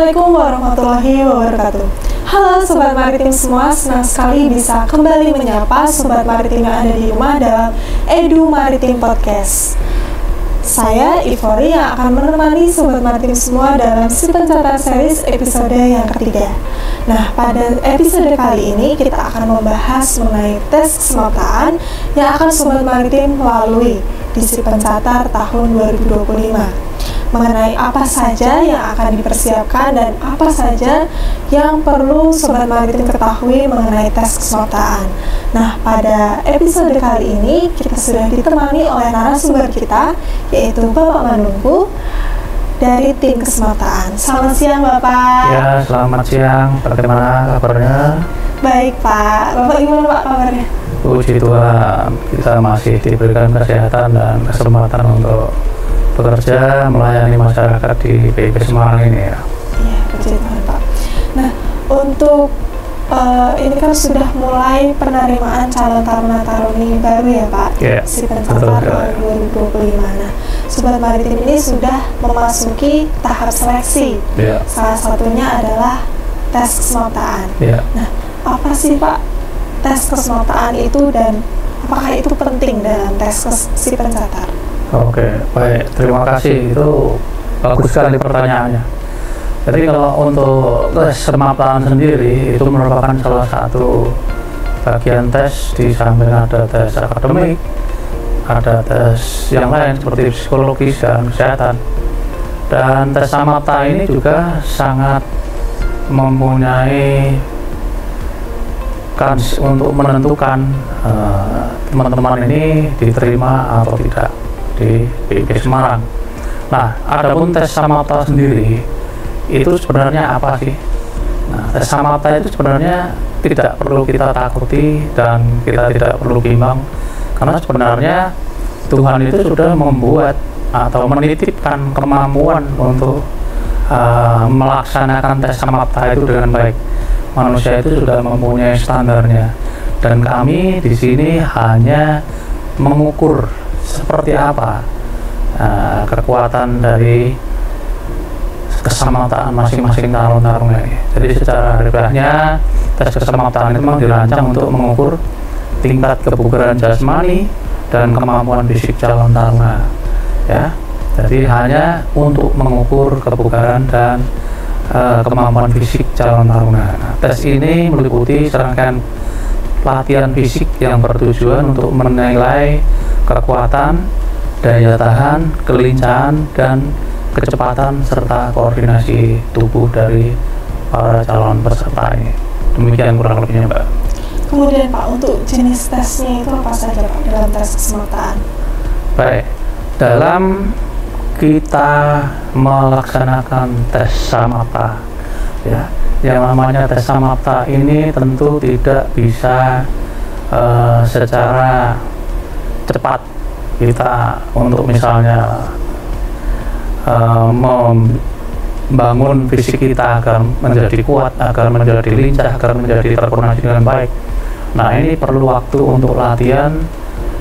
Assalamualaikum warahmatullahi wabarakatuh. Halo Sobat Maritim semua, senang sekali bisa kembali menyapa Sobat Maritim yang ada di rumah dalam Edu Maritim Podcast. Saya Ivori yang akan menemani Sobat Maritim semua dalam si pencatatan series episode yang ketiga. Nah, pada episode kali ini kita akan membahas mengenai tes kesemaptaan yang akan Sobat Maritim lalui di si pencatat tahun 2025. Mengenai apa saja yang akan dipersiapkan dan apa saja yang perlu Sobat Maritim ketahui mengenai tes kesemaptaan. Nah, pada episode kali ini kita sudah ditemani oleh narasumber kita, yaitu Bapak Manungku dari tim kesemaptaan. Selamat siang Bapak. Ya, selamat siang. Bagaimana kabarnya? Baik Pak. Bapak gimana Pak kabarnya? Puji Tuhan, kita masih diberikan kesehatan dan kesempatan untuk bekerja melayani masyarakat di PIP Semarang ini ya. Iya, puji Tuhan Pak. Nah, untuk ini kan sudah mulai penerimaan calon taruna-taruni baru ya Pak, si pencatat tahun 2025. Nah, Sobat Maritim ini sudah memasuki tahap seleksi. Salah satunya adalah tes kesemaptaan. Nah, apa sih Pak tes kesemaptaan itu dan apakah itu penting dalam tes si pencatat? Oke, baik. Terima kasih. Itu bagus sekali pertanyaannya. Jadi kalau untuk tes kesemaptaan sendiri itu merupakan salah satu bagian tes, di samping ada tes akademik, ada tes yang lain seperti psikologis dan kesehatan. Dan tes samapta ini juga sangat mempunyai kans untuk menentukan teman-teman ini diterima atau tidak di PIP Semarang. Nah, adapun tes samapta sendiri itu sebenarnya apa sih? Nah, tes samapta itu sebenarnya tidak perlu kita takuti dan kita tidak perlu bimbang, karena sebenarnya Tuhan itu sudah membuat atau menitipkan kemampuan untuk melaksanakan tes samapta itu dengan baik. Manusia itu sudah mempunyai standarnya, dan kami di sini hanya mengukur seperti apa kekuatan dari kesemaptaan masing-masing taruna ini. Jadi secara harfiahnya tes kesemaptaan itu memang dirancang untuk mengukur tingkat kebugaran jasmani dan kemampuan fisik calon taruna ya. Jadi hanya untuk mengukur kebugaran dan kemampuan fisik calon taruna. Nah, tes ini meliputi serangkaian latihan fisik yang bertujuan untuk menilai kekuatan, daya tahan, kelincahan, dan kecepatan serta koordinasi tubuh dari para calon peserta ini. Demikian kurang lebihnya Mbak. Kemudian Pak, untuk jenis tesnya itu apa saja Pak dalam tes kesemaptaan? Baik, dalam kita melaksanakan tes samapta ya, yang namanya tes samapta ini tentu tidak bisa secara cepat kita untuk misalnya membangun fisik kita agar menjadi kuat, agar menjadi lincah, agar menjadi terkoordinasi dengan baik. Nah, ini perlu waktu untuk latihan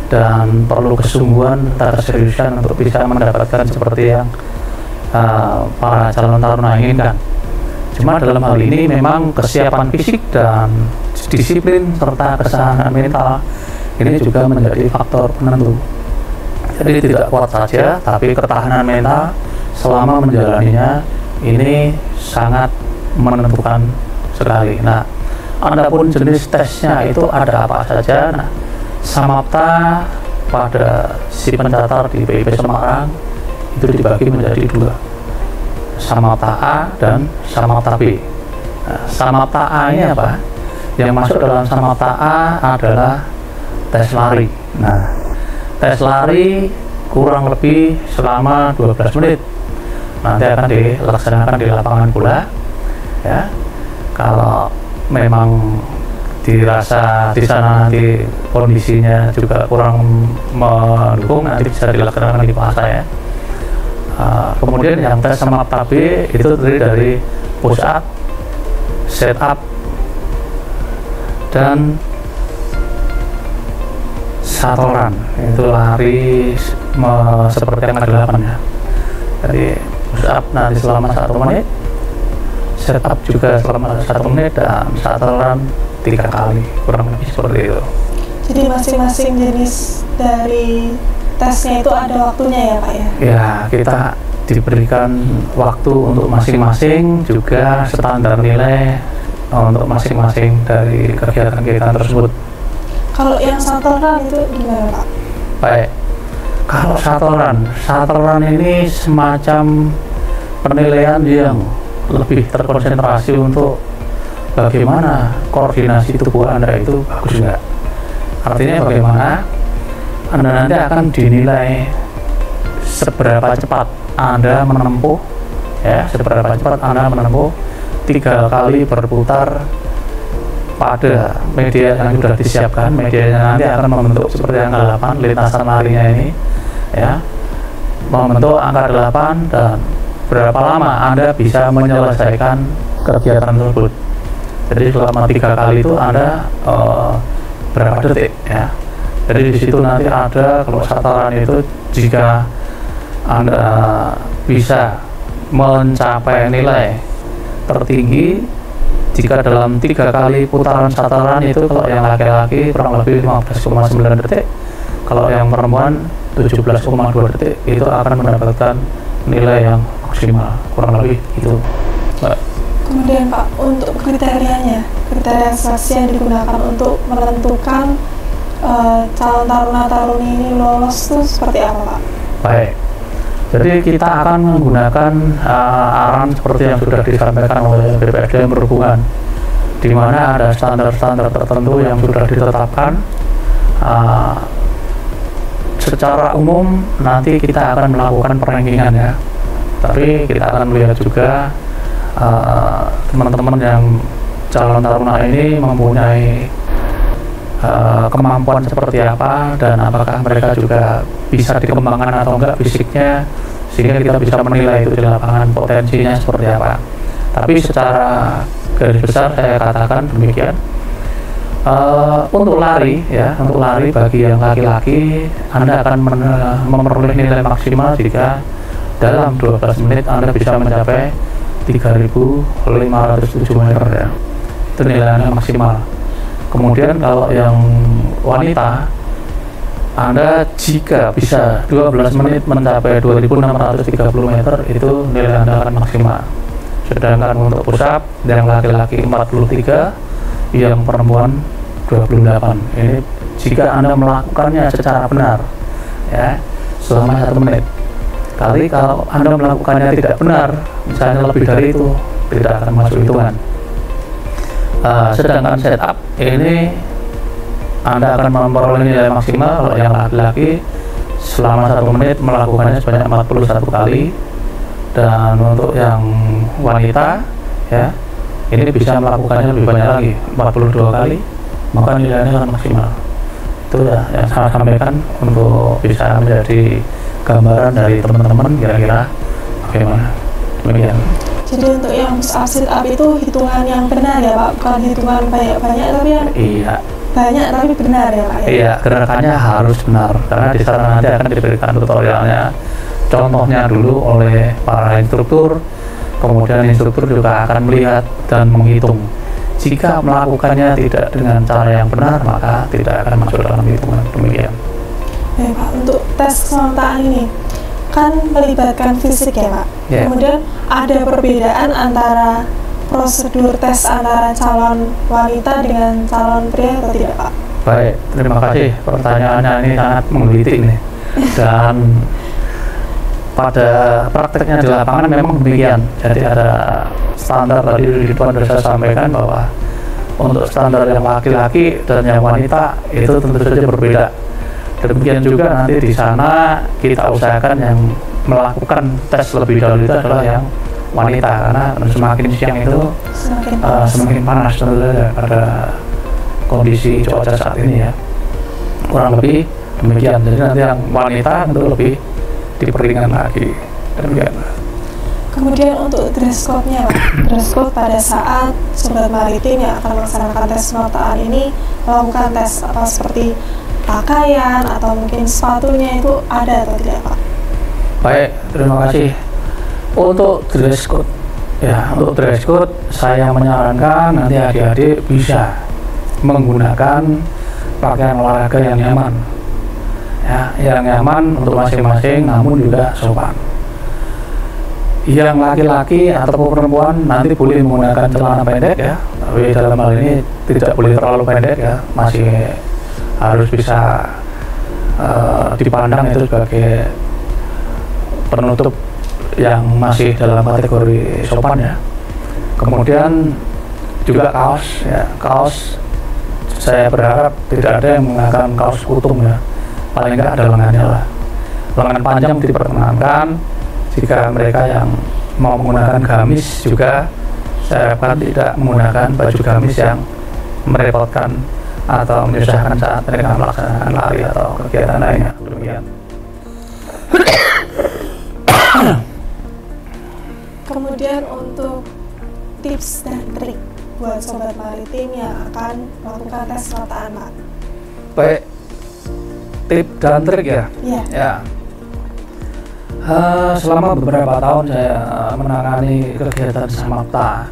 dan perlu kesungguhan, keseriusan untuk bisa mendapatkan seperti yang para calon taruna inginkan. Cuma dalam hal ini memang kesiapan fisik dan disiplin serta ketahanan mental ini juga menjadi faktor penentu. Jadi tidak kuat saja, tapi ketahanan mental selama menjalaninya ini sangat menentukan sekali. Nah, adapun jenis tesnya itu ada apa saja? Nah, samapta pada si pencatat di PIP Semarang itu dibagi menjadi dua, samapta A dan samapta B. Nah, samapta A ini apa? Yang masuk dalam samapta A adalah tes lari. Nah, tes lari kurang lebih selama 12 menit. Nanti akan dilaksanakan di lapangan bola ya. Kalau memang dirasa di sana nanti kondisinya juga kurang mendukung, nanti bisa dilaksanakan di plaza ya. Kemudian yang tes samapta B itu terdiri dari push up, set up, dan satoran, itu lari seperti yang ada 8 ya. Jadi push up nanti selama 1 menit, setup juga selama 1 menit dan shuttle-an 3 kali, kurang lebih seperti itu. Jadi masing-masing jenis dari tesnya itu ada waktunya ya Pak ya? Ya, kita diberikan waktu untuk masing-masing, juga standar nilai untuk masing-masing dari kegiatan-kegiatan tersebut. Kalau yang shuttle run itu gimana Pak? Baik, kalau shuttle run ini semacam penilaian yang lebih terkonsentrasi untuk bagaimana koordinasi tubuh Anda itu bagus enggak. Artinya bagaimana Anda nanti akan dinilai seberapa cepat Anda menempuh, ya, seberapa cepat Anda menempuh 3 kali berputar pada media yang sudah disiapkan. Medianya nanti akan membentuk seperti angka 8, lintasan larinya ini, ya, membentuk angka 8, dan berapa lama Anda bisa menyelesaikan kegiatan tersebut. Jadi selama 3 kali itu Anda berapa detik, ya. Jadi di situ nanti ada, kalau shuttle itu, jika Anda bisa mencapai nilai tertinggi jika dalam 3 kali putaran shuttle itu, kalau yang laki-laki kurang lebih 15,9 detik, kalau yang perempuan 17,2 detik, itu akan mendapatkan nilai yang maksimal, kurang lebih itu. Kemudian Pak, untuk kriteria seleksi yang digunakan untuk menentukan calon taruna-taruni ini lolos itu seperti apa Pak? Baik, jadi kita akan menggunakan arahan seperti yang sudah disampaikan oleh BPSDM Perhubungan, di mana ada standar-standar tertentu yang sudah ditetapkan. Secara umum nanti kita akan melakukan perankingan, ya, tapi kita akan melihat juga teman-teman yang calon taruna ini mempunyai kemampuan seperti apa, dan apakah mereka juga bisa dikembangkan atau enggak fisiknya, sehingga kita bisa menilai itu di lapangan potensinya seperti apa. Tapi secara garis besar saya katakan demikian. Untuk lari, ya, untuk lari bagi yang laki-laki, Anda akan memperoleh nilai maksimal jika dalam 12 menit Anda bisa mencapai 3.507 meter, ya. Itu nilainya maksimal. Kemudian kalau yang wanita, Anda jika bisa 12 menit mencapai 2.630 meter, itu nilai Anda akan maksimal. Sedangkan untuk push up, yang laki-laki 43, yang perempuan 28. Ini jika Anda melakukannya secara benar, ya, selama 1 menit. Kali kalau Anda melakukannya tidak benar, misalnya lebih dari itu, tidak akan masuk hitungan. Sedangkan setup ini Anda akan memperoleh nilai maksimal kalau yang laki-laki selama 1 menit melakukannya sebanyak 41 kali, dan untuk yang wanita, ya, ini bisa melakukannya lebih banyak lagi, 42 kali, maka nilainya akan maksimal. Itu ya yang saya sampaikan untuk bisa menjadi gambaran dari teman-teman kira-kira bagaimana. Demikian. Jadi untuk yang push up sit up itu hitungan yang benar ya Pak, bukan hitungan banyak-banyak tapi yang banyak tapi benar ya Pak ya? Iya, gerakannya harus benar, karena di sana nanti akan diberikan tutorialnya, contohnya dulu oleh para instruktur. Kemudian instruktur juga akan melihat dan menghitung. Jika melakukannya tidak dengan cara yang benar, maka tidak akan masuk dalam hitungan. Demikian. Ya Pak, untuk tes keselamatan ini kan melibatkan fisik ya Pak. Yeah. Kemudian ada perbedaan antara prosedur tes antara calon wanita dengan calon pria atau tidak Pak? Baik, terima kasih. Pertanyaannya ini sangat menggelitik nih. Dan pada prakteknya di lapangan memang demikian. Jadi ada standar tadi di depan sudah saya sampaikan bahwa untuk standar yang laki-laki dan yang wanita itu tentu saja berbeda. Demikian juga nanti di sana kita usahakan yang melakukan tes lebih dahulu itu adalah yang wanita, karena semakin siang itu semakin panas tentu saja pada kondisi cuaca saat ini, ya. Kurang lebih demikian. Jadi nanti yang wanita itu lebih diperingan lagi. Demikian. Kemudian untuk dress code-nya Pak, dress code pada saat Sobat Maritim yang akan melaksanakan tes pemetaan ini melakukan tes apa seperti pakaian atau mungkin sepatunya itu ada atau tidak Pak? Baik, terima kasih. Untuk dress code Ya, untuk dress code saya menyarankan nanti adik-adik bisa menggunakan pakaian olahraga yang nyaman. Ya, yang nyaman untuk masing-masing namun juga sopan. Yang laki-laki atau perempuan nanti boleh menggunakan celana pendek ya, tapi dalam hal ini tidak boleh terlalu pendek ya, masih harus bisa dipandang itu sebagai penutup yang masih dalam kategori sopan ya. Kemudian juga kaos ya, kaos saya berharap tidak ada yang menggunakan kaos kutung ya, paling enggak ada lengannya lah. Lengan panjang diperkenankan. Jika mereka yang mau menggunakan gamis juga saya harapkan tidak menggunakan baju gamis yang merepotkan atau menyusahkan saat mereka melaksanakan lari atau kegiatan lainnya. Demikian. Kemudian untuk tips dan trik buat sobat maritim yang akan melakukan tes kemataan, Pak. Baik, tip dan trik ya. Iya. Ya. Selama beberapa tahun saya menangani kegiatan Samapta.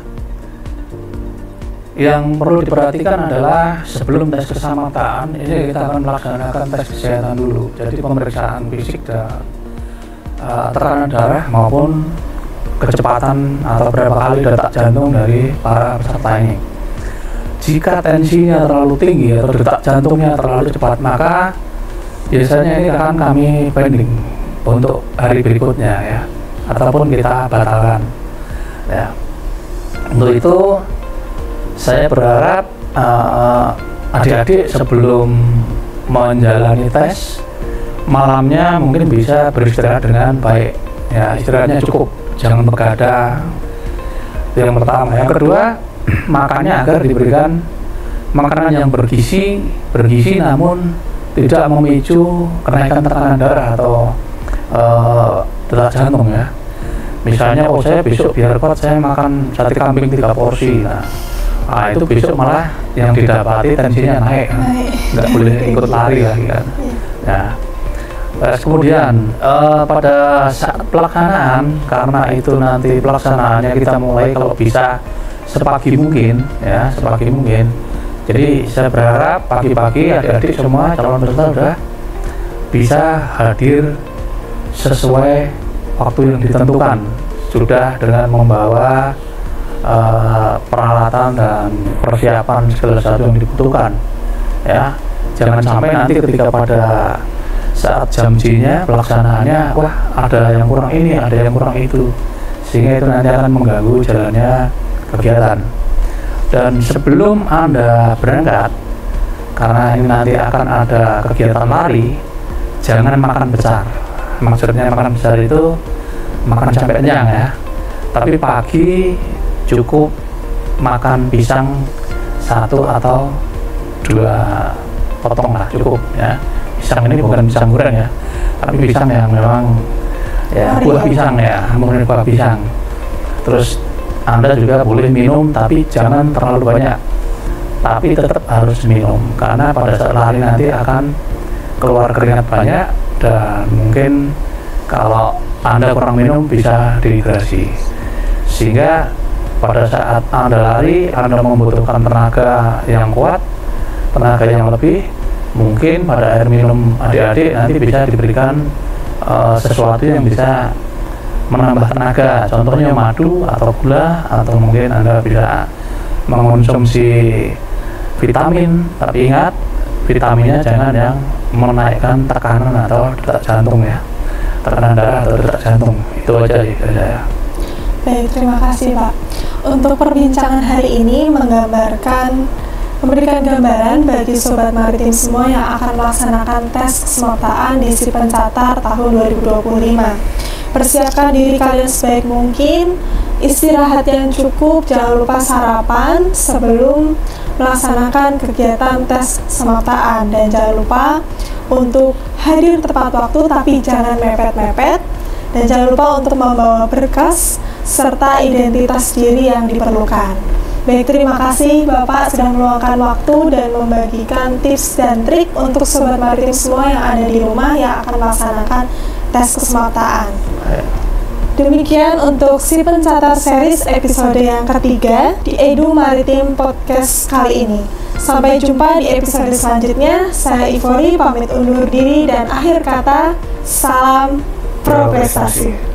Yang perlu diperhatikan adalah sebelum tes kesamaptaan ini kita akan melaksanakan tes kesehatan dulu. Jadi pemeriksaan fisik dan tekanan darah maupun kecepatan atau berapa kali detak jantung dari para peserta ini. Jika tensinya terlalu tinggi atau detak jantungnya terlalu cepat, maka biasanya ini akan kami pending untuk hari berikutnya ya, ataupun kita batalkan ya. Untuk itu saya berharap adik-adik sebelum menjalani tes malamnya mungkin bisa beristirahat dengan baik ya, istirahatnya cukup, jangan begadang. Yang pertama. Yang kedua, makannya agar diberikan makanan yang bergizi namun tidak memicu kenaikan tekanan darah atau detak jantung ya. Misalnya saya besok biar kuat saya makan sate kambing 3 porsi. Nah, itu besok malah yang didapati tensinya naik. Nggak boleh ikut lari lagi kan. Ya. Kemudian pada saat pelaksanaan, karena itu nanti pelaksanaannya kita mulai kalau bisa sepagi mungkin ya, sepagi mungkin. Jadi saya berharap pagi-pagi adik-adik semua calon peserta sudah bisa hadir sesuai waktu yang ditentukan, sudah dengan membawa peralatan dan persiapan segala sesuatu yang dibutuhkan ya. Jangan sampai nanti ketika pada saat jam J-nya pelaksanaannya, wah ada yang kurang ini, ada yang kurang itu, sehingga itu nanti akan mengganggu jalannya kegiatan. Dan sebelum Anda berangkat, karena ini nanti akan ada kegiatan lari, jangan makan besar. Maksudnya makan besar itu makan sampai kenyang ya, tapi pagi cukup makan pisang 1 atau 2 potong lah, cukup ya. Pisang ini bukan pisang goreng ya, tapi pisang yang memang ya buah pisang ya, murni buah pisang. Terus Anda juga boleh minum, tapi jangan terlalu banyak, tapi tetap harus minum karena pada saat lari nanti akan keluar keringat banyak dan mungkin kalau Anda kurang minum bisa dehidrasi, sehingga pada saat Anda lari Anda membutuhkan tenaga yang kuat, tenaga yang lebih. Mungkin pada air minum adik-adik nanti bisa diberikan sesuatu yang bisa menambah tenaga, contohnya madu atau gula, atau mungkin Anda bisa mengonsumsi vitamin, tapi ingat vitaminnya jangan yang menaikkan tekanan atau detak jantung ya, tekanan darah atau detak jantung. Itu aja sih dari saya. Baik, terima kasih Pak. Untuk perbincangan hari ini memberikan gambaran bagi Sobat Maritim semua yang akan melaksanakan tes kesemaptaan di Si Pencatar tahun 2025. Persiapkan diri kalian sebaik mungkin, istirahat yang cukup, jangan lupa sarapan sebelum melaksanakan kegiatan tes kesemaptaan, dan jangan lupa untuk hadir tepat waktu tapi jangan mepet-mepet, dan jangan lupa untuk membawa berkas serta identitas diri yang diperlukan. Baik, terima kasih Bapak sudah meluangkan waktu dan membagikan tips dan trik untuk Sobat Maritim semua yang ada di rumah yang akan melaksanakan tes kesemaptaan. Demikian untuk si pencatat series episode yang ketiga di Edu Maritim Podcast kali ini. Sampai jumpa di episode selanjutnya. Saya Ivori pamit undur diri dan akhir kata, salam pro prestasi.